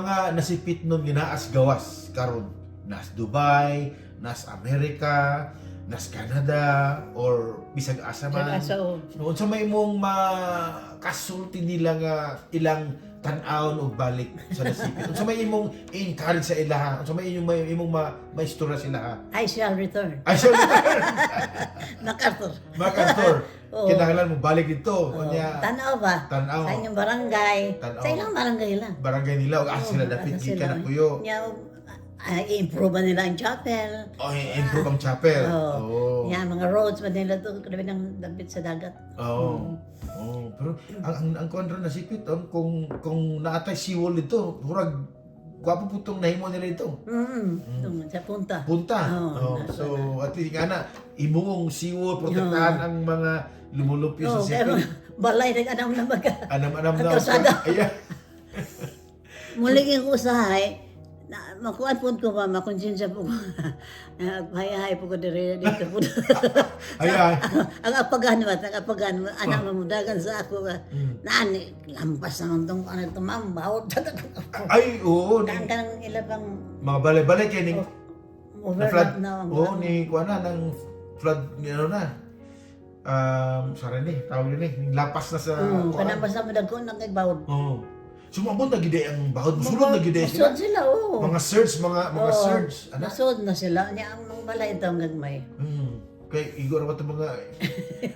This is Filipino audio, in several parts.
mga nasipit nun ginaas gawas karon nas Dubai, nas Amerika, nas Canada or bisag asa man. Nag-asa Noon sa may mong makasulti nila nga ilang tan-awon og balik sa nasipit. Unsa may imong encourage sa ilaha? Unsa may imong maistorya sila ha? I shall return. Ay sorry. MacArthur. MacArthur. Oo. Kinahanglan mo balik dito. Kanya Tanaw ba? tan-aw. Sa inyong barangay. Tanaw. Sa ilang barangay lang. Barangay nila og asa sila dapit Asa gikan sila. na puyo. Nya, i-improve ba nila ang chapel. Oh, improve ang chapel. Oo. Oh. Yan, mga roads ba nila to, kadabi ng dapit sa dagat. Oh. Oh, pero ang kontra na sipit kung naatay seawall dito, murag gwapo putong nahimo nila ito. Doon sa punta. Punta. Oo, So at least nga na imong seawall protektahan ang mga lumulupyo sa Pero sipit. balay nag-anam na baga. Anam-anam na. Ang kalsada. Ayan. Muliging usahay, na makuan po ko ba, makonsensya po ko. Hay-hay po ko dito po. Ayan. Ang apagan anak mamudagan sa ako ba. Nani, lampas naman itong ano ito, ma'am, bawat Ay, oo. Nang kanang ilabang Mga balay-balay kay ning na flood. overlap na ang Oo, ni kuha na ng flood ni ano na. Sorry ni, tawag ni ning lapas na sa kanang basta madagko nang kay bawod. Oo. Sumabot na gid ang bahod, musulod na gid sila. Masod sila, oo. Mga surge, mga surge. Ano? Masod na sila. Niya ang mga balay ito ang gagmay. Kay igor ba mga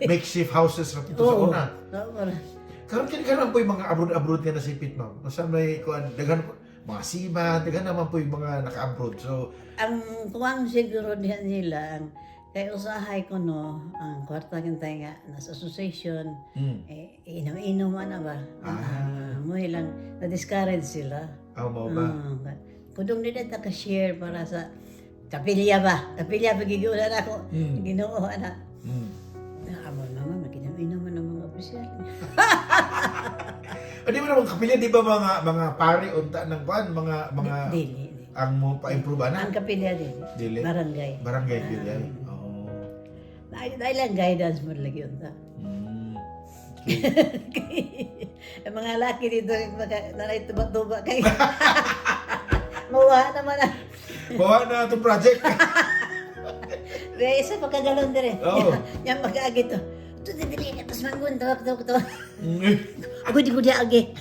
makeshift houses ra pito sa Oo. una. Oo. Karon karon po yung mga abroad na nasipit ma'am. Basta may kuan daghan po mga siba, daghan naman po yung mga naka-abroad. So, Ang kuwang siguro diyan nila, ang kay usahay ko no, ang kwarta kintay nga nasa association, inom-inom na ba? Mo lang na-discourage sila. mo ba? Kudong nila ka-share para sa kapilya ba? Kapilya pagigula na ako. Ginoo na. Amo naman, makinom-inom ng mga opisyal. Di ba naman kapilya, di ba mga pari unta ng kuan, mga Dili. ang mo pa-improve ana? Ang kapilya dili. Dili. Barangay. Barangay pilya. Oo. Dahil lang guidance mo lagi yun ta. Ang mga laki dito, nanay tuba-tuba kayo. Mawa naman ah. Bawa na itong project. May isa pagkagalon din eh. Oo. Yan pagkaagi to. Ito dili ka, tapos manggun, tawag. Ako di ko di agi.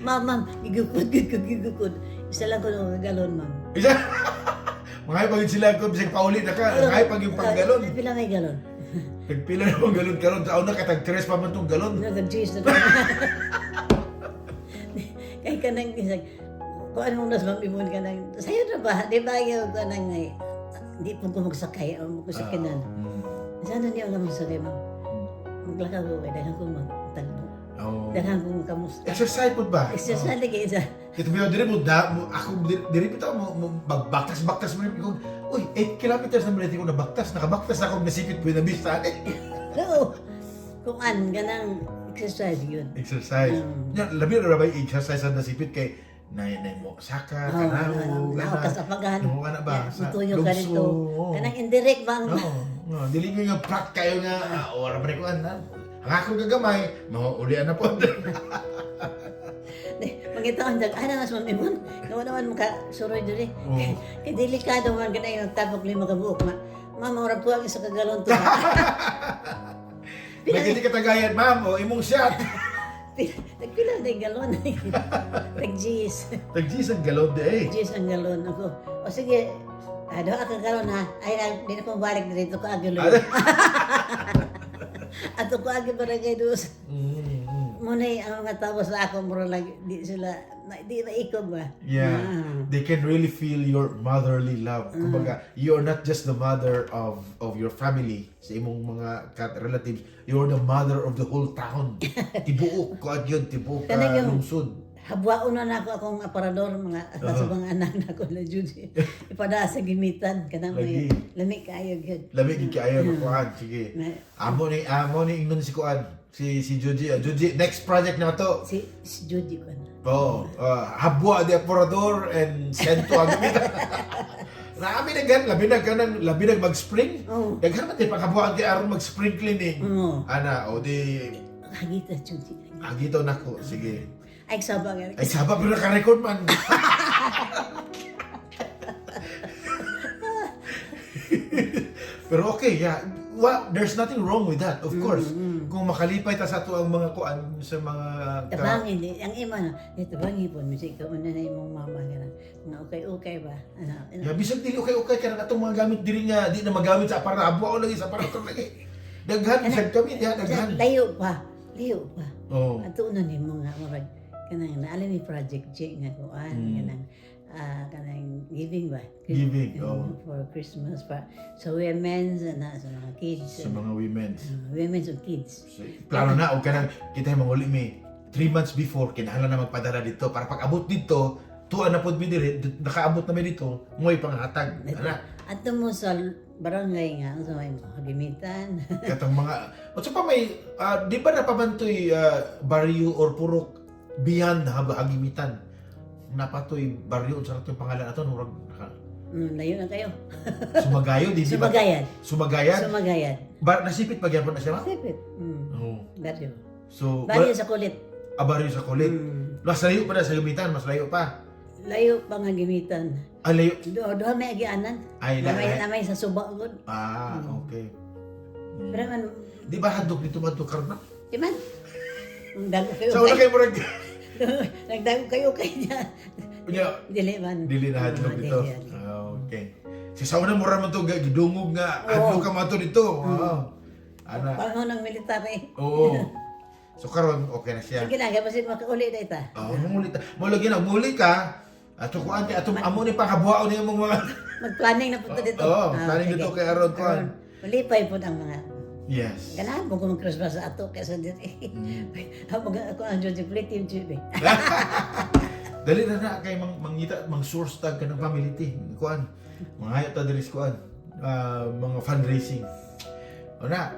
Ma'am, gigukod. Isa lang ko nung galon, ma'am. Isa. Mga pagin sila ko bisag paulit na ka, mga pag yung panggalon. Pila may galon? Nagpila na mong galon karon sa una katag tres pa man tong galon. Nag-cheese na lang. Kaya ka nang isag, kung anong nas mamimon ka nang, sa'yo na ba? Di ba yung ka nang, hindi po ko magsakay, o magsakinan. Saan niya ang magsakay mo? Maglakaw ko, dahil ko magtagbo. Oh. Dahil ko kamusta. Exercise po ba? Exercise lagi isa. Ito ba diri mo ako diri pita mo magbaktas mo ko. Uy, 8 kilometers na maliti ko nabaktas, nakabaktas ako nasipit po na bista. Oo. Kung an, ganang exercise yun. Exercise. Yan labi na ba exercise sa nasipit kay na mo saka kanaho Ako kasapagan. Mo kana ba sa Tutuyo ka nito. Kanang indirect ba? Oo. Dili nga prak kayo nga ora ba ko na. Ang ako gagamay, mauulian na po. Mangitaon dag ana mas mamimon. Nawa naman makasuroy diri. Kay delikado man ganay nagtabok lima ka buok ma. Mama ora po ang isa ka galon to. Pagkiti katagayan, ma'am, o imong shot. Nagpila na yung galon. Nag-G's. Tag-G's ang galon de eh. G's ang galon ako. O sige, doon ka galon ha. Ay, di na po balik na dito ko agilo. At ko agi barangay dos. Muna ang mga tao sa ako, mura lang, di sila, di maikog ba? Yeah, they can really feel your motherly love. Kumbaga, you're not just the mother of your family, sa imong mga relatives, you're the mother of the whole town. Tibuok ko yun, tibuok ka lungsod. Habwaon na ako akong aparador, mga sa mga anak na ko na Judy. Ipada sa gimitan, kanang may lamig kayo yun. Lamig kayo na kuhan, sige. Amo ni ingnon si kuhan, si Judy. Judy, next project na to. Si Judy ko na. Oh, habwa de aparador and sento ang gamitan. Naami labi nag mag-spring. Daghan man tay pagkabuan ti aron mag-spring cleaning. Ana, o di Hagita Judy. agito nako, sige. Ay, sabang nga. Ay sabab pero naka-record man. Pero okay, yeah. Well, there's nothing wrong with that, of course. Kung makalipay ta sa ato ang mga kuan sa mga Tabangin, ang ima na, tabangin po, misik ka una na imong mama ka na, nga okay ba? Ya bisag dili okay kana atong mga gamit diri nga di na magamit sa aparato o lagi sa aparato lagi. Daghan sad kami ya daghan. Layo pa. Oh. Ato na ni mo nga, marag, kanang naalam ni Project J nga kuan, kanang giving ba? Giving, oh. For Christmas, sa women's, sa mga kids. Sa mga women. Women's and kids. So, plano na o kanang kita yung manguli mi 3 months before kinahanglan na magpadala dito para pag abot dito tuwa na pod mi diri nakaabot na mi dito ngoy panghatag ana Ato mo sa barangay nga, sa may mga gimitan. katong mga o sa pa may di ba napamantoy baryo or purok beyond hagimitan napatoy baryo sa ato pangalan ato murag Layo na kayo. Sumagayo di ba? Sumagayan. Sumagayan. Nasipit pa gyapon na siya ma? Sipit. Oo. Baryo. So Baryo sa kulit. baryo sa kulit. Mas layo pa na sa gimitan, mas layo pa. Layo pa nga gimitan. Layo. Doha may agianan. Ay, Namay sa suba gud. Okay. Pero man, Di ba handog dito man to karon na? di man. Nagdago kayo. Sa una kay murag Nagdago kayo niya. Unya, Dili man. dili na handog dito. Dili. Okay. Si sa una mura man to gidungog nga handog ka man to dito. Ana. Panahon ng military. Oo. So karon okay na siya. Sige na, kasi makauli na ita. Muli ta. Muli ka. Ato kuan kay ato amo ni panghabuaon ni mga Mag-planning na punta dito. planning dito kay aron kuan. Malipay po ang mga Yes. ganahan mo kung Christmas sa ato kaysa dito. Ako ang George Plate Team Chief. Dali na kay mangita mang source tag kanang family tea. Kuan. Mga hayop ta diri sa kuan. Mga fundraising. O na,